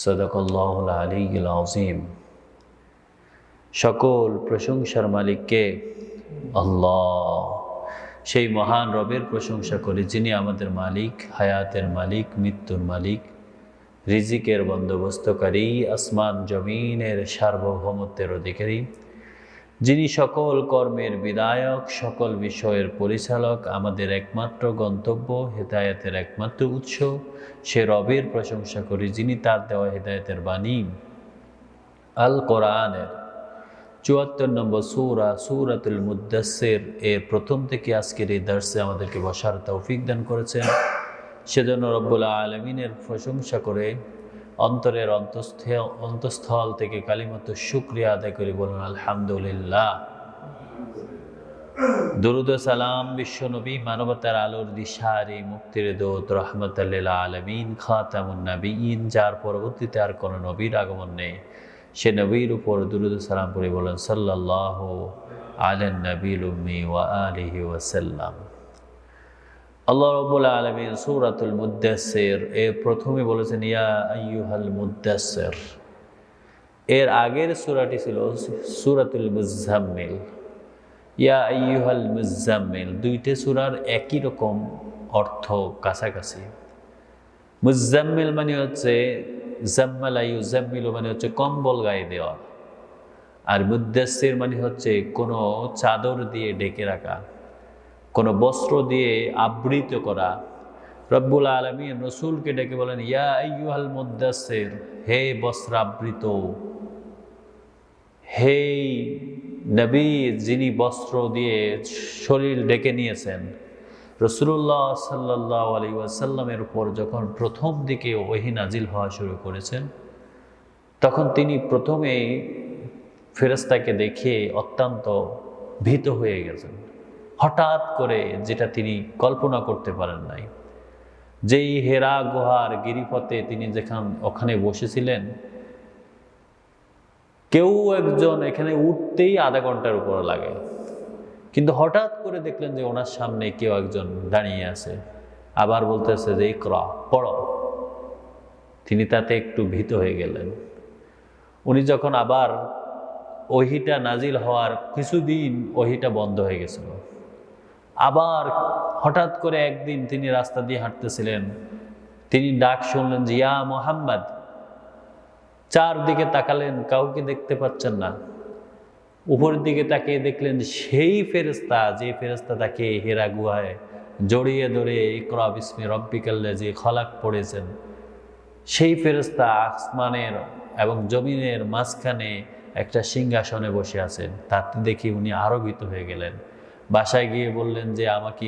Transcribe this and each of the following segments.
সাদাকাল্লাহুল আলিয়্যুল আযীম। সকল প্রশংসার মালিককে আল্লাহ, সেই মহান রবের প্রশংসা করি যিনি আমাদের মালিক, হায়াতের মালিক, মৃত্যুর মালিক, রিজিকের বন্দোবস্তকারী, আসমান জমিনের সার্বভৌমত্বের অধিকারী, যিনি সকল কর্মের বিধায়ক, সকল বিষয়ের পরিচালক, আমাদের একমাত্র গন্তব্য, হেদায়েতের একমাত্র উৎস। সে রবের প্রশংসা করি যিনি তার দেওয়া হেদায়েতের বাণী আল কোরআনের ৭৪ নম্বর সূরা সূরাতুল মুদ্দাসসির এর প্রথম থেকে আজকের এই দর্শে আমাদেরকে বসার তৌফিক দান করেছেন। সেজন্য রব্বুল আলামিনের প্রশংসা করে অন্তরের অন্তঃস্থল থেকে কালিমাতু শুকরিয়া আদায় করে বলুন আলহামদুলিল্লাহ। দুরুদ ও সালাম বিশ্বনবী, মানবতার আলোর দিশারি, মুক্তির দূত, রাহমাতাল লিল আলামিন, খাতামুন নবিয়্যিন, যার পরবর্তীতে আর কোনো নবীর আগমন নেই, সে নবীর উপর দুরুদ ও সালাম পড়ে বলেন সাল্লাল্লাহু আলান নবিয়্যিল উম্মি ওয়া আলিহি ওয়া সাল্লাম। আল্লাহ রাব্বুল আলামিন সূরাতুল মুদ্দাসসির এর প্রথমে বলেছেন ইয়া আইয়ুহাল মুদ্দাসসির। এর আগের সূরাটি ছিল সূরাতুল মুজাম্মিল। ইয়া আইয়ুহাল মুজাম্মিল, দুইটা সূরার একই রকম অর্থ, কাছাকাছি। মুজাম্মিল মানে হচ্ছে জাম্মালা ইউজাম্মিলু মানে হচ্ছে কম্বল গায়ে দেওয়া, আর মুদ্দাসসির মানে হচ্ছে কোনো চাদর দিয়ে ঢেকে রাখা, কোনো বস্ত্র দিয়ে আবৃত করা। রব্বুল আলামিন রাসূলকে ডেকে বলেন ইয়া আইয়ুহাল মুদ্দাসসির, হে বস্ত্রাবৃত, হে নবী যিনি বস্ত্র দিয়ে শরীর ঢেকে নিয়েছেন। রাসূলুল্লাহ সাল্লাল্লাহু আলাইহি ওয়াসাল্লামের উপর যখন প্রথম দিকে ওহী নাজিল হওয়া শুরু করেছেন, তখন তিনি প্রথমেই ফেরেশতাকে দেখে অত্যন্ত ভীত হয়ে গেছেন। হঠাৎ করে, যেটা তিনি কল্পনা করতে পারেন নাই, যেই হেরা গুহার গিরিপথে তিনি ওখানে বসেছিলেন, কেউ একজন এখানে উঠতেই আধা ঘন্টার উপর লাগে, কিন্তু হঠাৎ করে দেখলেন যে ওনার সামনে কেউ একজন দাঁড়িয়ে আছে, আবার বলতেছে যে ইকরা, পড়ো। তিনি তাতে একটু ভীত হয়ে গেলেন। উনি যখন আবার ওহীটা নাজিল হওয়ার কিছুদিন ওহীটা বন্ধ হয়ে গেছিল, আবার হঠাৎ করে একদিন তিনি রাস্তা দিয়ে হাঁটতেছিলেন, তিনি ডাক শুনলেন যে ইয়া মুহাম্মদ। চারদিকে তাকালেন, কাউকে দেখতে পাচ্ছেন না। উপরের দিকে তাকিয়ে দেখলেন সেই ফেরেশতা, যে ফেরেশতা তাকে হেরা গুহায় জড়িয়ে ধরে ইকরা বিসমি রব্বিকাল্লাযী খলাক পড়েছেন, সেই ফেরেশতা আসমানের এবং জমিনের মাঝখানে একটা সিংহাসনে বসে আছেন। তাতে দেখি উনি আরো ভীত হয়ে গেলেন। বাসায় গিয়ে বললেন যে আমাকে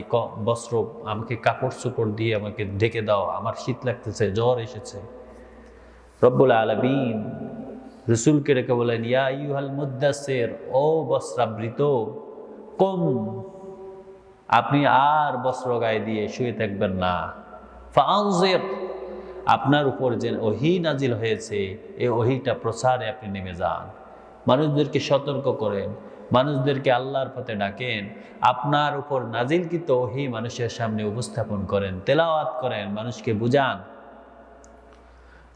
আমাকে কাপড় চোপড় দিয়ে আমাকে ঢেকে দাও, আমার শীত লাগতেছে, জ্বর এসেছে। রব্বুল আলামিন রাসূলকে ডেকে বলেন ইয়া আইয়ুহাল মুদ্দাসসির, ও বস্ত্রাবৃত, কুম, আপনি আর বস্ত্র গায়ে দিয়ে শুয়ে থাকবেন না। ফাআনজির, আপনার উপর যে ওহী নাজিল হয়েছে এই ওহীটা প্রচারে আপনি নেমে যান, মানুষদেরকে সতর্ক করেন, মানুষদেরকে আল্লাহর পথে ডাকেন, আপনার উপর নাজিলকৃত ওহী মানুষের সামনে উপস্থাপন করেন, তেলাওয়াত করেন, মানুষকে বুঝান।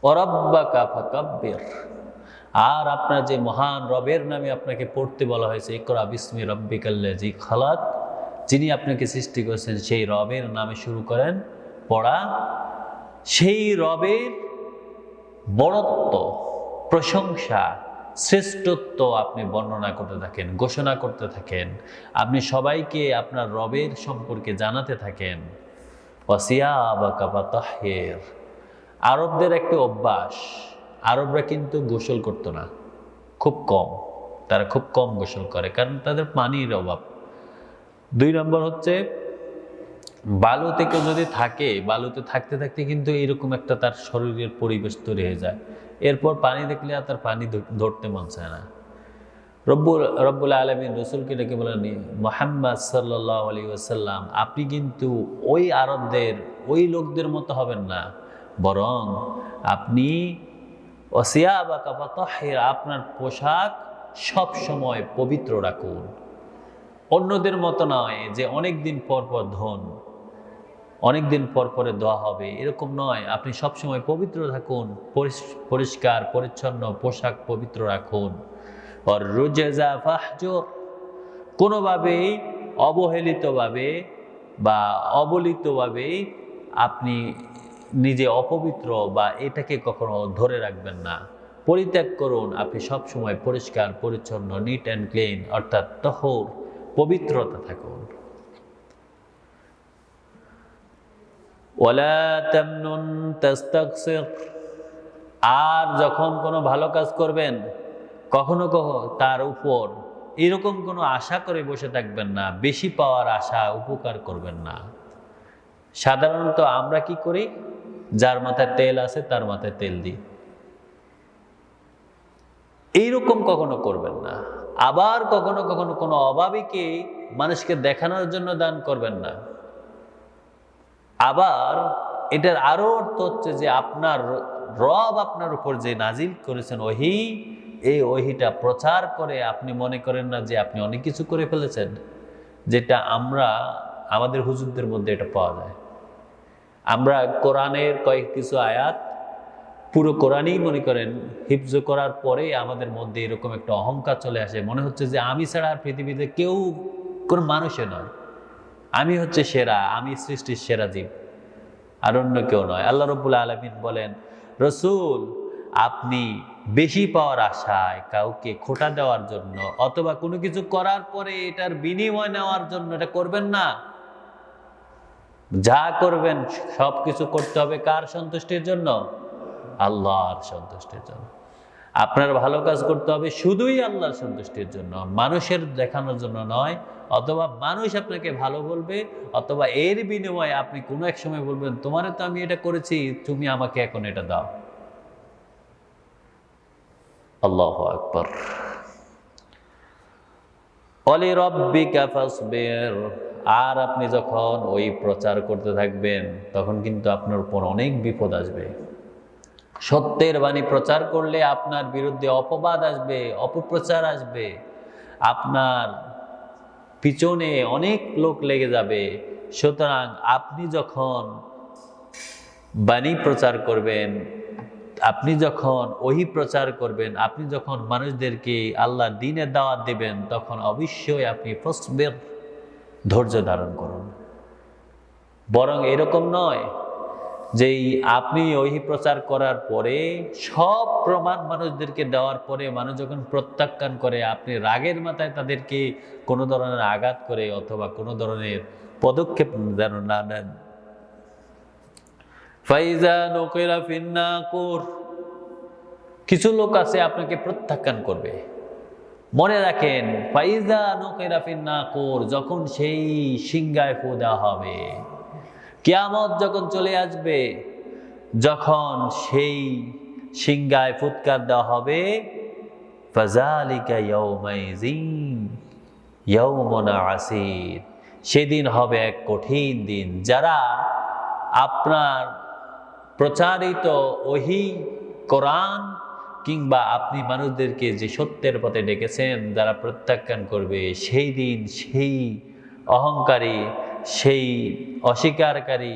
ওয়ারাব্বাকা ফাকাব্বির, আর আপনার যে মহান রবের নামে আপনাকে পড়তে বলা হয়েছে, ইকরা বিসমি রব্বিকাল্লাযী খলাক, যিনি আপনাকে সৃষ্টি করেছেন সেই রবের নামে শুরু করেন পড়া। সেই রবের বড়ত্ব, প্রশংসা, শ্রেষ্ঠত্ব আপনি বর্ণনা করতে থাকেন, ঘোষণা করতে থাকেন, আপনি সবাইকে আপনার রবের সম্পর্কে জানাতে থাকেন। ওয়াসিয়াবাকা ফাতাহহির, আরবদের একটা অভ্যাস, আরবরা কিন্তু গোসল করতো না, খুব কম, তারা খুব কম গোসল করে, কারণ তাদের পানির অভাব। ২ নম্বর হচ্ছে বালু থেকে যদি থাকে, বালুতে থাকতে থাকতে কিন্তু এরকম একটা তার শরীরের পরিবেশ তৈরি হয়ে যায়, এরপর পানি দেখলে আর তার পানি ধরতে মন চায় না। রব্বুল আলামিন রাসূলকে ডেকে বলেন মুহাম্মদ সাল্লাল্লাহু আলাইহি ওয়াসাল্লাম, আপনি কিন্তু ওই আরবদের, ওই লোকদের মতো হবেন না, বরং আপনি ওয়াসিয়াবাকা ফাতাহহির, আপনার পোশাক সব সময় পবিত্র রাখুন। অন্যদের মতো নয় যে অনেক দিন পর পর ধোন। অনেকদিন পর পরে দোয়া হবে এরকম নয়। আপনি সবসময় পবিত্র থাকুন, পরিষ্কার পরিচ্ছন্ন পোশাক পবিত্র রাখুন। আর রুজেজা ফাহজুর, কোনোভাবেই অবহেলিতভাবে বা অবলিতভাবে আপনি নিজে অপবিত্র বা এটাকে কখনো ধরে রাখবেন না, পরিত্যাগ করুন। আপনি সবসময় পরিষ্কার পরিচ্ছন্ন, নিট অ্যান্ড ক্লিন, অর্থাৎ তহর, পবিত্রতা থাকুন। ওয়ালা তামনুন তাস্তাকসির, আর যখন কোনো ভালো কাজ করবেন কখনো তার উপর এরকম কোনো আশা করে বসে থাকবেন না, বেশি পাওয়ার আশা উপকার করবেন না। সাধারণত আমরা কি করি, যার মাথায় তেল আছে তার মাথায় তেল দিই, এইরকম কখনো করবেন না। আবার কখনো কখনো কোনো অভাবীকে মানুষকে দেখানোর জন্য দান করবেন না। আবার এটার আরো অর্থ হচ্ছে যে আপনার রব আপনার উপর যে নাজিল করেছেন ওহী, এই ওহীটা প্রচার করে আপনি মনে করেন না যে আপনি অনেক কিছু করে ফেলেছেন, যেটা আমাদের হুজুরদের মধ্যে এটা পাওয়া যায়। আমরা কোরআনের কিছু আয়াত পুরো কোরআনই মনে করেন হিফজ করার পরে আমাদের মধ্যে এরকম একটা অহংকার চলে আসে, মনে হচ্ছে যে আমি ছাড়া আর পৃথিবীতে কেউ কোনো মানুষে নয়, আমি হচ্ছে সেরা, আমি সৃষ্টির সেরা জীব, আর অন্য কেউ নয়। আল্লাহ রাব্বুল আলামিন বলেন, রসুল আপনি বেশি পাওয়ার আশায় কাউকে খোঁটা দেওয়ার জন্য অথবা কোনো কিছু করার পরে এটার বিনিময় নেওয়ার জন্য এটা করবেন না। যা করবেন সব কিছু করতে হবে কার সন্তুষ্টির জন্য? আল্লাহর সন্তুষ্টির জন্য। আপনার ভালো কাজ করতে হবে শুধুই আল্লাহর সন্তুষ্টির জন্য, মানুষের দেখানোর জন্য নয়। অথবা মানুষ আপনাকে ভালো বলবে, অথবা এর বিনিময়ে আপনি কোনো এক সময় বলবেন তোমারে তো আমি এটা করেছি, তুমি আমাকে এখন এটা দাও। আল্লাহু আকবার। ওয়ালি রাব্বিকা ফাসবির, আর আপনি যখন ওই প্রচার করতে থাকবেন তখন কিন্তু আপনার উপর অনেক বিপদ আসবে। সত্যের বাণী প্রচার করলে আপনার বিরুদ্ধে অপবাদ আসবে, অপপ্রচার আসবে, আপনার পিছনে অনেক লোক লেগে যাবে। সুতরাং আপনি যখন বাণী প্রচার করবেন, আপনি যখন ওহী প্রচার করবেন, আপনি যখন মানুষদেরকে আল্লাহ দ্বীনের দাওয়াত দিবেন, তখন অবশ্যই আপনি ফাসবির, ধৈর্য ধারণ করুন। বরং এরকম নয় যেই আপনি ওহী প্রচার করার পরে সব প্রমাণ মানুষদেরকে দেওয়ার পরে মানুষ যখন প্রত্যাখ্যান করে, আপনি রাগের মাথায় তাদেরকে কোনো ধরনের আঘাত করে অথবা কোনো ধরনের পদক্ষেপ যেন না নেন। ফাইজা নুকিরা ফিন নাকুর, কিছু লোক আছে আপনাকে প্রত্যাখ্যান করবে। মনে রাখেন, ফাইজা নুকিরা ফিন নাকুর, যখন সেই সিংহায় ফু দেওয়া হবে, কিয়ামত যখন চলে আসবে, যখন সেই সিংহায় ফুৎকার দেওয়া হবে, ফাযালিকা ইয়াউমাইযিন ইয়াউমুন আসির, সেদিন হবে এক কঠিন দিন। যারা আপনার প্রচারিত ওহী কোরআন কিংবা আপনি মানুষদেরকে যে সত্যের পথে ডেকেছেন, যারা প্রত্যাখ্যান করবে, সেই দিন সেই অহংকারী, সেই অস্বীকারী,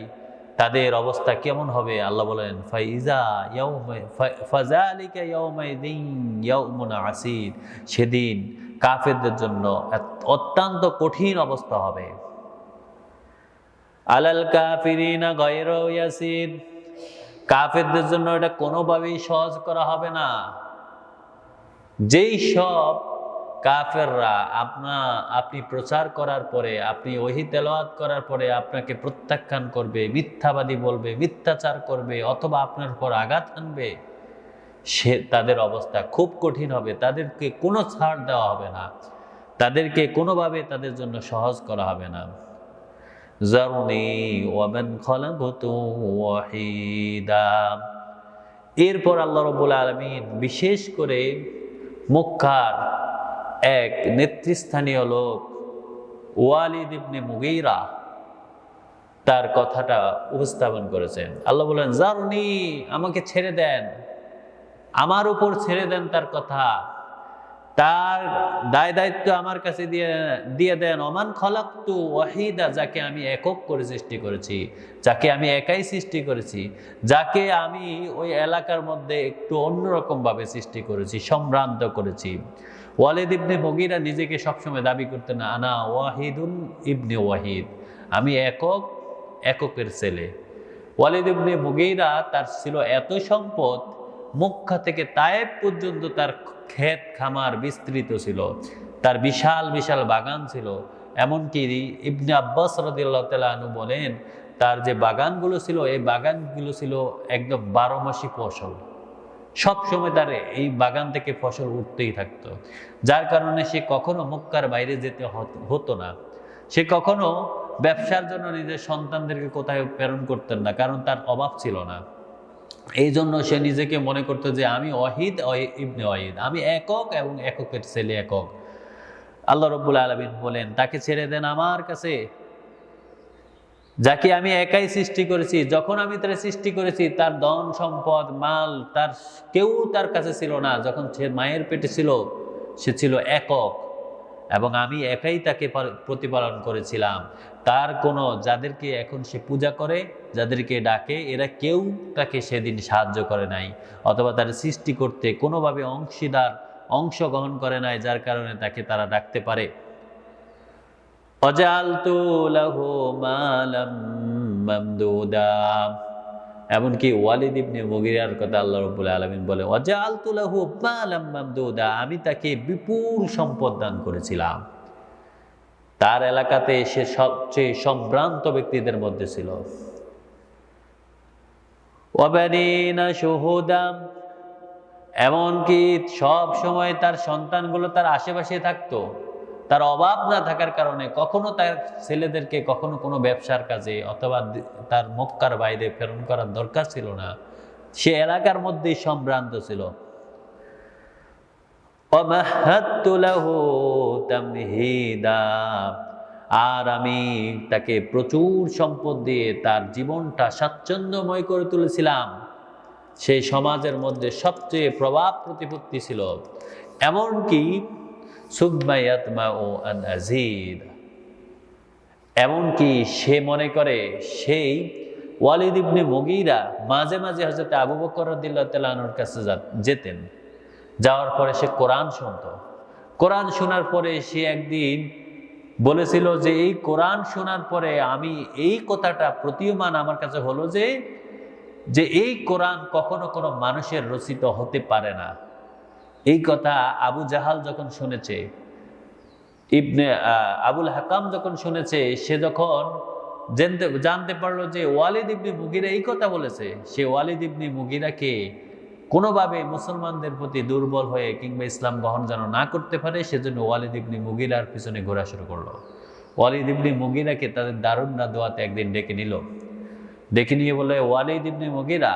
তাদের অবস্থা কেমন হবে? আল্লাহ বলেন, ফাযালিকা ইয়াউমাইযিন ইয়াউমুন আসির, সেদিন কাফেরদের জন্য অত্যন্ত কঠিন অবস্থা হবে। আলাল কাফিরিনা গায়রু ইয়াসির, কাফেরদের জন্য এটা কোনোভাবেই সহজ করা হবে না। যেই সব কাফেররা আপনি প্রচার করার পরে, আপনি ওহী তেলাওয়াত করার পরে আপনাকে প্রত্যাখ্যান করবে, মিথ্যাবাদী বলবে, মিথ্যাচার করবে, অথবা আপনার উপর আঘাত আনবে, তাদের অবস্থা খুব কঠিন হবে। তাদেরকে কোনো ছাড় দেওয়া হবে না, তাদেরকে কোনোভাবে তাদের জন্য সহজ করা হবে না। যারনি ওয়া মান খালাকতু ওয়াহিদা, এরপর আল্লাহ রাব্বুল আলামিন বিশেষ করে মক্কার এক নেতৃস্থানীয় লোক ওয়ালিদ ইবনে মুগীরা, তার কথাটা উপস্থাপন করেছেন। আল্লাহ বলেন, যারনি, আমাকে ছেড়ে দেন, আমার উপর ছেড়ে দেন তার কথা। তার দায় দায়িত্ব আমার কাছে দিয়ে দেন। ওমান খলাকতু ওয়াহিদা, যাকে আমি একক করে সৃষ্টি করেছি, যাকে আমি একাই সৃষ্টি করেছি, যাকে আমি ওই এলাকার মধ্যে একটু অন্যরকম ভাবে সৃষ্টি করেছি, সম্ভ্রান্ত করেছি। ওয়ালিদ ইবনে মুগীরা নিজেকে সবসময় দাবি করতেন, আনা ওয়াহিদুন ইবনে ওয়াহিদ, আমি এককের ছেলে। ওয়ালিদ ইবনে মুগীরা তার ছিল এত সম্পদ, মক্কা থেকে তায়েব পর্যন্ত তার ক্ষেত খামার বিস্তৃত ছিল, তার বিশাল বিশাল বাগান ছিল। এমনকি ইবনে আব্বাস রাদিয়াল্লাহু তাআলা আনহু বলেন, তার যে বাগানগুলো ছিল, এই বাগানগুলো ছিল একদম 12 মাসি ফসল। সব সময় তার এই বাগান থেকে ফসল উঠতেই থাকতো, যার কারণে সে কখনো মক্কার বাইরে যেতে হতো না। সে কখনো ব্যবসার জন্য নিজের সন্তানদেরকে কোথায় প্রেরণ করতেন না, কারণ তার অভাব ছিল না। এই জন্য সে নিজেকে মনে করতো যে আমি ওয়াহিদ ইবনে ওয়াহিদ, আমি একক এবং এককের ছেলে একক। আল্লাহ রাব্বুল আলামিন বলেন, তাকে ছেড়ে দেন আমার কাছে, যাকে আমি একাই সৃষ্টি করেছি। যখন আমি তার সৃষ্টি করেছি, তার ধন সম্পদ মাল তার কেউ তার কাছে ছিল না। যখন সে মায়ের পেটে ছিল, সে ছিল একক, এবং আমি একাই তাকে প্রতিপালন করেছিলাম। তার কোনো, যাদেরকে এখন সে পূজা করে, যাদেরকে ডাকে, এরা কেউ তাকে সেদিন সাহায্য করে নাই, অথবা তার সৃষ্টি করতে কোনোভাবে অংশগ্রহণ করে নাই, যার কারণে তাকে তারা ডাকতে পারে। ওয়াজআলতু লাহু মালাম মামদুদা, এমনকি ওয়ালিদ ইবনে মুগীরার কথা আল্লাহ রাব্বুল আলামিন বলে, ওয়াজআলতু লাহু মালাম মামদুদা, আমি তাকে বিপুল সম্পদ দান করেছিলাম। তার এলাকাতে সে সবচেয়ে সম্ভ্রান্ত ব্যক্তিদের মধ্যে ছিল। ওয়াবানিনা শুহুদা, এমনকি সব সময় তার সন্তানগুলো তার আশেপাশে থাকতো। তার অভাব না থাকার কারণে কখনো তার ছেলেদেরকে কখনো কোনো ব্যবসার কাজে অথবা তার মক্কার বাইরে প্রেরণ করার দরকার ছিল না, সে এলাকার মধ্যেই সম্ভ্রান্ত ছিল। আর আমি তাকে প্রচুর সম্পদ দিয়ে তার জীবনটা স্বাচ্ছন্দ্যময় করে তুলেছিলাম। সেই সমাজের মধ্যে সবচেয়ে প্রভাব প্রতিপত্তি ছিল। এমনকি এমনকি সে মনে করে, সেই ওয়ালিদ ইবনে মুগীরা মাঝে মাঝে হযরত আবু বকর রাদিয়াল্লাহু তাআলা আনহুর কাছে যেতেন। যাওয়ার পরে সে কোরআন শুনত। কোরআন শোনার পরে সে একদিন বলেছিল যে, এই কোরআন শোনার পরে আমি এই কথাটা প্রতীয়মান আমার কাছে হলো যে এই কোরআন কখনো কোনো মানুষের রচিত হতে পারে না। এই কথা আবু জাহাল যখন শুনেছে, আবুল হাকাম যখন শুনেছে, সে যখন জানতে পারলো যে ওয়ালিদ ইবনে মুগীরা এই কথা বলেছে, সে ওয়ালিদ ইবনে মুগীরাকে কোনোভাবে মুসলমানদের প্রতি দুর্বল হয়ে কিংবা ইসলাম গ্রহণ যেন না করতে পারে, সেজন্য ওয়ালিদ ইবনে মুগীরার পিছনে ঘোরা শুরু করলো। ওয়ালিদ ইবনে মুগীরাকে তাদের দারুন নাদওয়াতে একদিন ডেকে নিয়ে বলে, ওয়ালিদ ইবনে মুগীরা,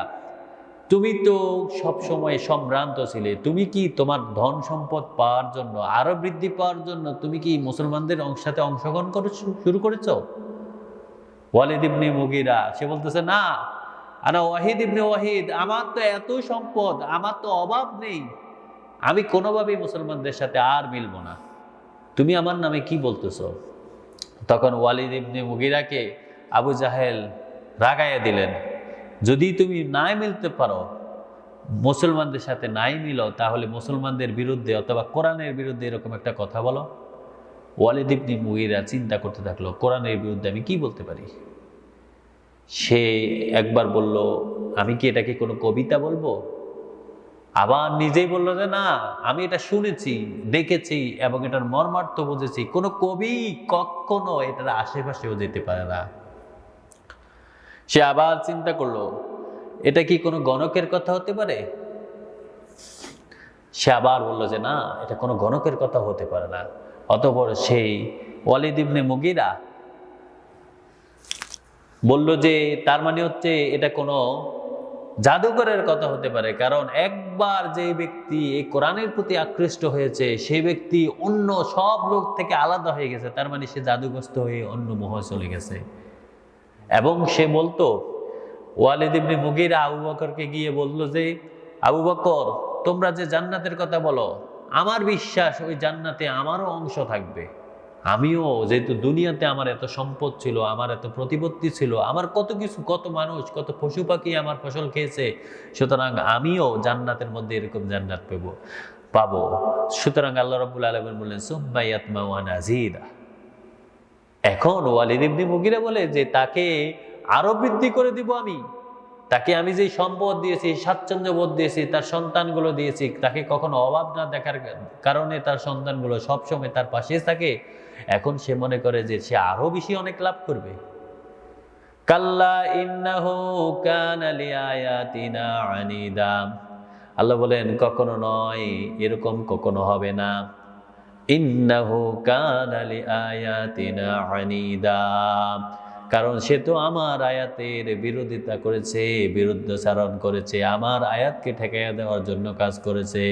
তুমি তো সবসময় সম্ভ্রান্ত ছিলে, তুমি কি তোমার ধন সম্পদ পাওয়ার জন্য, আরো বৃদ্ধি পাওয়ার জন্য তুমি কি মুসলমানদের সাথে অংশগ্রহণ শুরু করেছো? ওয়ালিদ ইবনে মুগীরা সে বলতেছে, না, আনা ওয়াহিদ ইবনে ওয়াহিদ, আমার তো এত সম্পদ, আমার তো অভাব নেই, আমি কোনোভাবেই মুসলমানদের সাথে আর মিলবো না, তুমি আমার নামে কি বলতেছো? তখন ওয়ালিদ ইবনে মুগীরাকে আবু জাহেল রাগাইয়া দিলেন, যদি তুমি নাই মিলতে পারো, মুসলমানদের সাথে নাই মিলো, তাহলে মুসলমানদের বিরুদ্ধে অথবা কোরআনের বিরুদ্ধে এরকম একটা কথা বলো। ওয়ালিদ ইবনে মুগীরা চিন্তা করতে থাকলো, কোরআনের বিরুদ্ধে আমি কি বলতে পারি? সে একবার বলল, আমি কি এটাকে কোনো কবিতা বলবো? আবার নিজেই বললো যে না, আমি এটা শুনেছি, দেখেছি এবং এটার মর্মার্থ বুঝেছি, কোনো কবি কখনো এটার আশেপাশেও যেতে পারে না। সে আবার চিন্তা করলো, এটা কি কোনো গণকের কথা হতে পারে? সে আবার বলল যে না, এটা কোনো গণকের কথা হতে পারে না। অতঃপর সেই ওয়ালিদ ইবনে মুগীরা বলল যে তার মানে হচ্ছে এটা কোনো জাদুকরের কথা হতে পারে, কারণ একবার যে ব্যক্তি এই কোরআনের প্রতি আকৃষ্ট হয়েছে, সেই ব্যক্তি অন্য সব লোক থেকে আলাদা হয়ে গেছে, তার মানে সে জাদুগ্রস্ত হয়ে অন্য মোহে চলে গেছে। এবং সে বলতো, ওয়ালিদ ইবনে মুগীরা আবু বকরকে গিয়ে বলল যে, আবু বকর, তোমরা যে জান্নাতের কথা বলো, আমার বিশ্বাস ওই জান্নাতে আমারও অংশ থাকবে। আমিও যেহেতু দুনিয়াতে আমার এত সম্পদ ছিল, আমার এত প্রতিপত্তি ছিল, আমার কত কিছু, কত মানুষ, কত পশু পাখি আমার ফসল খেয়েছে, সুতরাং আমিও জান্নাতের মধ্যে এরকম জান্নাত পাবো। সুতরাং আল্লাহ রাব্বুল আলামিন বললেন সুম্মা ইয়াতমাউ আন আযীদা। এখন ওয়ালিদ ইবনে মুগীরা বলে যে তাকে আরো বৃদ্ধি করে দিব আমি, তাকে আমি যে সম্পদ দিয়েছি, স্বাচ্ছন্দ্য বোধ দিয়েছি, তার সন্তানগুলো দিয়েছি, তাকে কখনো অভাব না দেখার কারণে তার সন্তানগুলো সবসময় তার পাশে থাকে। এখন সে মনে করে যে সে আরো বেশি অনেক লাভ করবে। কাল্লা ইন্নাহু কানা লিআয়াতিনা আনিদা। আল্লাহ বলেন কখনো নয়, এরকম কখনো হবে না। ইন্নাহু কানা লিআয়াতিনা আনিদা, কারণ সে তো আমার আয়াতের বিরোধিতা করেছে, বিরুদ্ধাচরণ করেছে, আমার আয়াতকে ঠেকাইয়া দেওয়ার জন্য কাজ করেছে।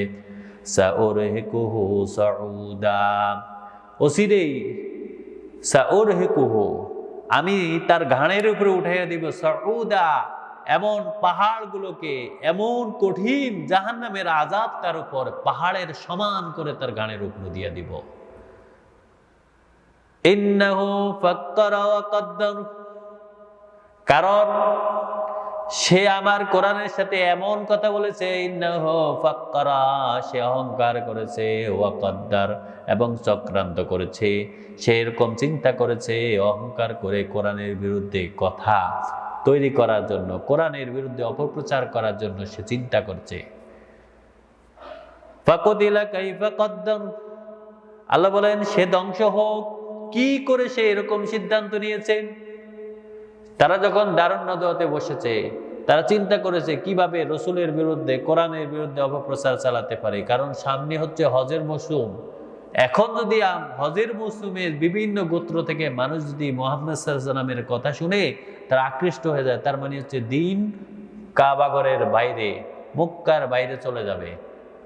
সাউরহিকুহু সাউদা, অচিরেই সাউরহিকুহু, আমি তার ঘাড়ের উপরে উঠাইয়া দিব সাউদা, এমন পাহাড়গুলোকে, এমন কঠিন জাহান্নামের আযাব তার উপর পাহাড়ের সমান করে তার ঘাড়ের উপরে দিয়া দিব। ইন্নাহু ফাক্কারা ওয়া কাদ্দার, কারণ সে আমার কোরআনের সাথে এমন কথা বলেছে। ইন্নাহু ফাক্কারা, সে অহংকার করেছে, ওয়া কাদ্দার, এবং চক্রান্ত করেছে। সে এরকম চিন্তা করেছে, অহংকার করে কোরআনের বিরুদ্ধে কথা তৈরি করার জন্য, কোরআনের বিরুদ্ধে অপপ্রচার করার জন্য সে চিন্তা করছে। ফাকুতিলা কাইফা কাদ্দার, আল্লাহ বলেন সে ধ্বংস হোক। কি করে সে এরকম সিদ্ধান্ত নিয়েছে? তারা যখন দারুন নদওয়াতে বসেছে, তারা চিন্তা করেছে কিভাবে রসুলের বিরুদ্ধে, কোরআনের বিরুদ্ধে অপপ্রচার চালাতে পারে। কারণ সামনে হচ্ছে হজের মৌসুম। এখন যদি হজের মৌসুমে বিভিন্ন গোত্র থেকে মানুষ যদি মুহাম্মদ সাল্লাল্লাহু আলাইহি ওয়াসাল্লামের কথা শুনে তারা আকৃষ্ট হয়ে যায়, তার মানে হচ্ছে দিন কাবাগরের বাইরে, মক্কার বাইরে চলে যাবে।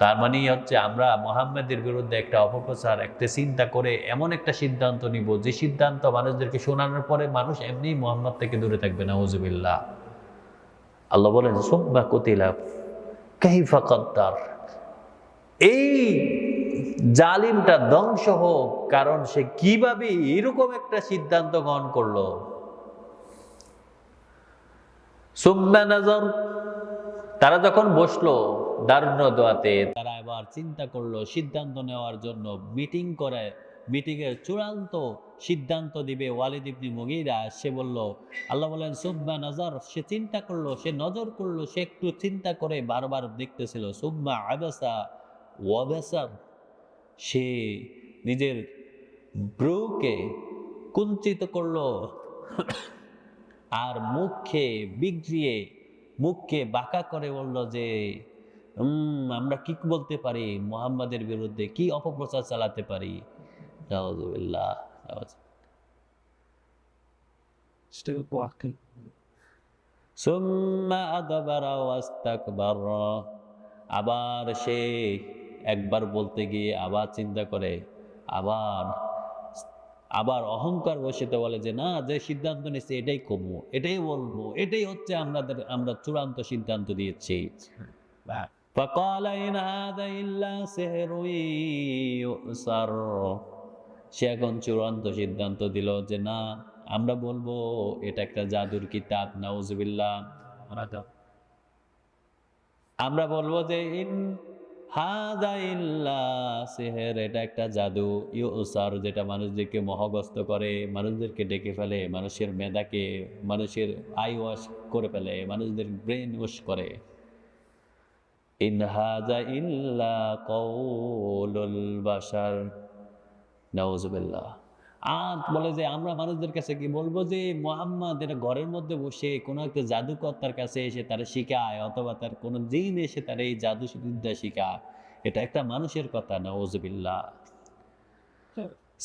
তার মানে হচ্ছে আমরা মুহাম্মাদের বিরুদ্ধে একটা অপপ্রচার, একটা চিন্তা করে এমন একটা সিদ্ধান্ত নিব, যে সিদ্ধান্ত মানুষদেরকে শোনানোর পরে মানুষ এমনি মুহাম্মদ থেকে দূরে থাকবে, নাউযুবিল্লাহ। আল্লাহ বলেন সুম্মা কুতিলা কাইফা কাদ্দার, এই জালিমটা ধ্বংস হোক, কারণ সে কিভাবে এরকম একটা সিদ্ধান্ত গ্রহণ করলো। সুম্মা নাযার, তারা যখন বসলো দারুন নদওয়াতে, তারা এবার চিন্তা করলো সিদ্ধান্ত নেওয়ার জন্য, মিটিংয়ের চূড়ান্ত সিদ্ধান্ত দিবে ওয়ালিদ ইবনে মুগীরা। সে বলল, আল্লাহ বলেন সুম্মা নাযার, সে চিন্তা করলো, সে নজর করলো, সে একটু চিন্তা করে বারবার দেখতেছিল। সুম্মা আবাসা ওয়া বাসার, সে নিজের ব্রুকে কুঞ্চিত করলো আর মুখে বিগড়িয়ে, মুখকে বাঁকা করে বলল যে আমরা কি বলতে পারি, মুহাম্মাদের বিরুদ্ধে কি অপপ্রচার চালাতে পারি। নাউযুবিল্লাহ। সুম্মা আদবারা ওয়াস্তাকবারা, আবার সে একবার বলতে গিয়ে আবার চিন্তা করে, আবার অহংকার বসিতে বলে যে না, যে সিদ্ধান্ত নিচ্ছে এটাই করবো, এটাই বলবো, এটাই হচ্ছে আমরা চূড়ান্ত সিদ্ধান্ত দিয়েছি। সে এখন চূড়ান্ত সিদ্ধান্ত দিল যে না, আমরা বলবো এটা একটা জাদুর কিতাব, নাউযুবিল্লাহ। আমরা বলবো যে হাযা ইল্লা সিহর, এটা একটা জাদু, ইউসার, যেটা মানুষদেরকে মোহগ্রস্ত করে, মানুষদেরকে ডেকে ফেলে, মানুষের মেধাকে, মানুষের আই ওয়াশ করে ফেলে, মানুষদের ব্রেন ওয়াশ করে। ইন হাযা ইল্লা কাওলুল বাশার, নাউযুবিল্লাহ। আর বলে যে আমরা মানুষদের কাছে কি বলবো যে মুহাম্মদ এটা ঘরের মধ্যে বসে কোনো একটা জাদুকর্তার কাছে এসে তারা শিখায়, অথবা তার কোনো জিন এসে তার এই জাদু বিদ্যা শিখায়, এটা একটা মানুষের কথা, নাউযুবিল্লাহ।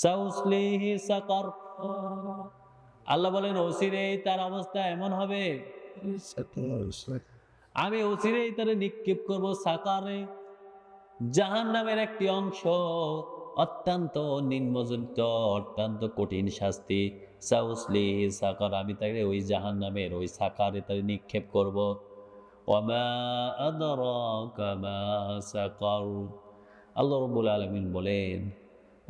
সাউসলিহি সাকার, আল্লাহ বলেন অচিরেই তার অবস্থা এমন হবে, আমি অচিরেই তারে নিক্ষেপ করব সাকারে, জাহান্নামের একটি অংশ, অত্যন্ত নিম্নযুক্ত, অত্যন্ত কঠিন শাস্তি। সাউসলি সাকার, আমি তাকে ওই জাহান্নামের ওই সাকারে তাকে নিক্ষেপ করব। ওয়ামা আদরাকা মা সাকার, আল্লাহ রাব্বুল আলামিন বলেন,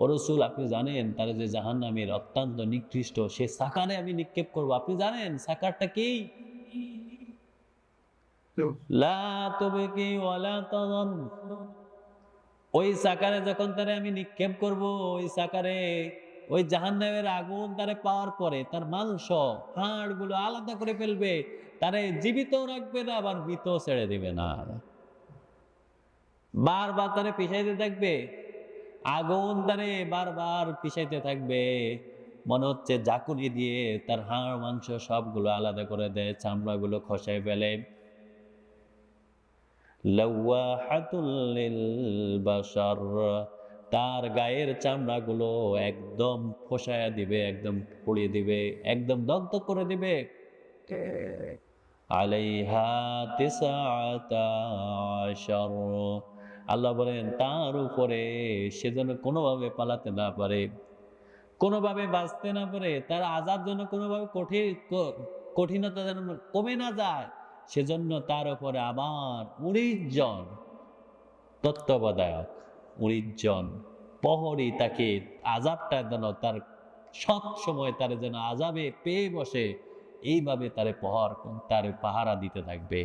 ও রাসূল আপনি জানেন তারা যে জাহান্নামের অত্যন্ত নিকৃষ্ট সে সাকারে আমি নিক্ষেপ করব। আপনি জানেন সাকারটা কি? লা তুবকি ওয়ালা তাযার। ওই সাকারে যখন তারে আমি নিক্ষেপ করব, ওই সাকারে ওই জাহান্নামের আগুন তারে পাওয়ার পরে তার মাংস হাড়গুলো আলাদা করে ফেলবে, তারে জীবিত রাখবে না, আবার মৃত ছেড়ে দিবে না। বারবার তারে পিছাইতে থাকবে, আগুন তারে বারবার পিছাইতে থাকবে। মনে হচ্ছে ঝাঁকুনি দিয়ে তার হাড় মাংস সবগুলো আলাদা করে দেয়, চামড়াগুলো খসায় ফেলে। লাওয়াহাতুল লিল বাশার, তার গায়ের চামড়াগুলো একদম খসায়া দিবে, একদম পুড়িয়ে দিবে, একদম দগ্ধ করে দিবে। আলাইহা তিসআতা আশার, আল্লাহ বলেন তার উপরে সে যেন কোনোভাবে পালাতে না পারে, কোনোভাবে বাঁচতে না পারে, তার আযাব যেন কোনোভাবে কঠিনতা যেন কমে না যায়, সেজন্য তার উপরে আবার 19 জন তত্ত্বাবধায়ক, 19 জন প্রহরী তাকে আযাবটা যেন তার সব সময় তার যেন আযাবে পেয়ে বসে, এইভাবে তার পাহারা দিতে থাকবে,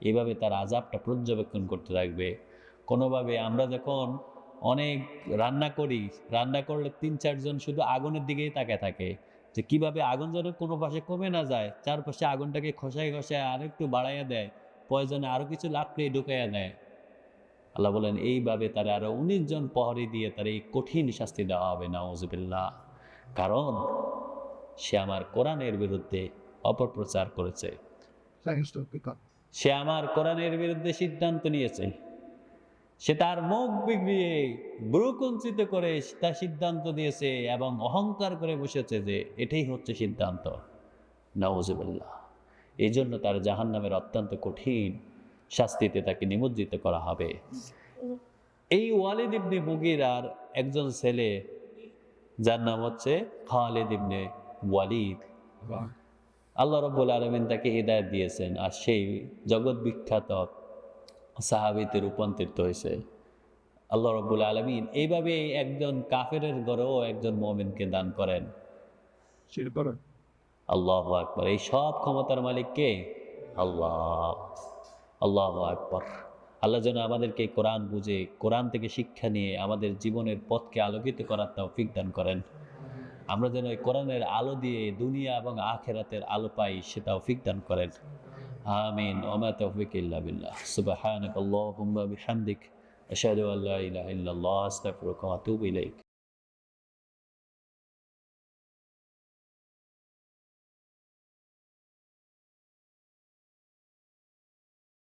এইভাবে তার আযাবটা পর্যবেক্ষণ করতে থাকবে। কোনোভাবে আমরা যখন অনেক রান্না করি, রান্না করলে 3-4 জন শুধু আগুনের দিকেই তাকায় থাকে যে কিভাবে আগুন যেন কোনো পাশে কমে না যায়, চারপাশে আগুনটাকে খসায় খসায় আরো একটু বাড়াইয়া দেয়, প্রয়োজনে আরো কিছু লাকড়ি ঢুকাইয়া দেয়। আল্লাহ বলেন এইভাবে তারা আরো 19 জন প্রহরী দিয়ে তার এই কঠিন শাস্তি দেওয়া হবে, নাউযুবিল্লাহ। কারণ সে আমার কোরআনের বিরুদ্ধে অপপ্রচার করেছে, সে আমার কোরআনের বিরুদ্ধে সিদ্ধান্ত নিয়েছে, সে তার মুখ বিগড়িয়ে ভ্রুকুঞ্চিত করে তার সিদ্ধান্ত দিয়েছে এবং অহংকার করে বসেছে যে এটাই হচ্ছে সিদ্ধান্ত, নাউযুবিল্লাহ। এই জন্য তার জাহান্নামের অত্যন্ত কঠিন শাস্তিতে তাকে নিমজ্জিত করা হবে। এই ওয়ালিদ ইবনে মুগীরার একজন ছেলে যার নাম হচ্ছে খালিদ ইবনে ওয়ালিদ, আল্লাহ রাব্বুল আলামিন তাকে হিদায়াত দিয়েছেন, আর সেই জগৎ বিখ্যাত সাহাবীতে রূপান্তরিত হয়েছে। আল্লাহ রাব্বুল আলামিন এইভাবে একজন কাফেরের ঘরেও একজন মুমিনকে দান করেন। আল্লাহু আকবার। এই সব ক্ষমতার মালিক কে? আল্লাহ। আল্লাহু আকবার। আল্লাহ যেন আমাদেরকে কোরআন বুঝে, কোরআন থেকে শিক্ষা নিয়ে আমাদের জীবনের পথকে আলোকিত করার তৌফিক দান করেন। আমরা যেন এই কোরআনের আলো দিয়ে দুনিয়া এবং আখিরাতের আলো পাই, সে তৌফিক দান করেন। আমিন। ওয়া মা তাওফীক ইল্লা বিল্লাহ। সুবহানাকাল্লাহুম্মা বিহামদিক আশহাদু আল্লা ইলাহা ইল্লাল্লাহ আস্তাগফিরুকা ওয়া আতুবু ইলাইক।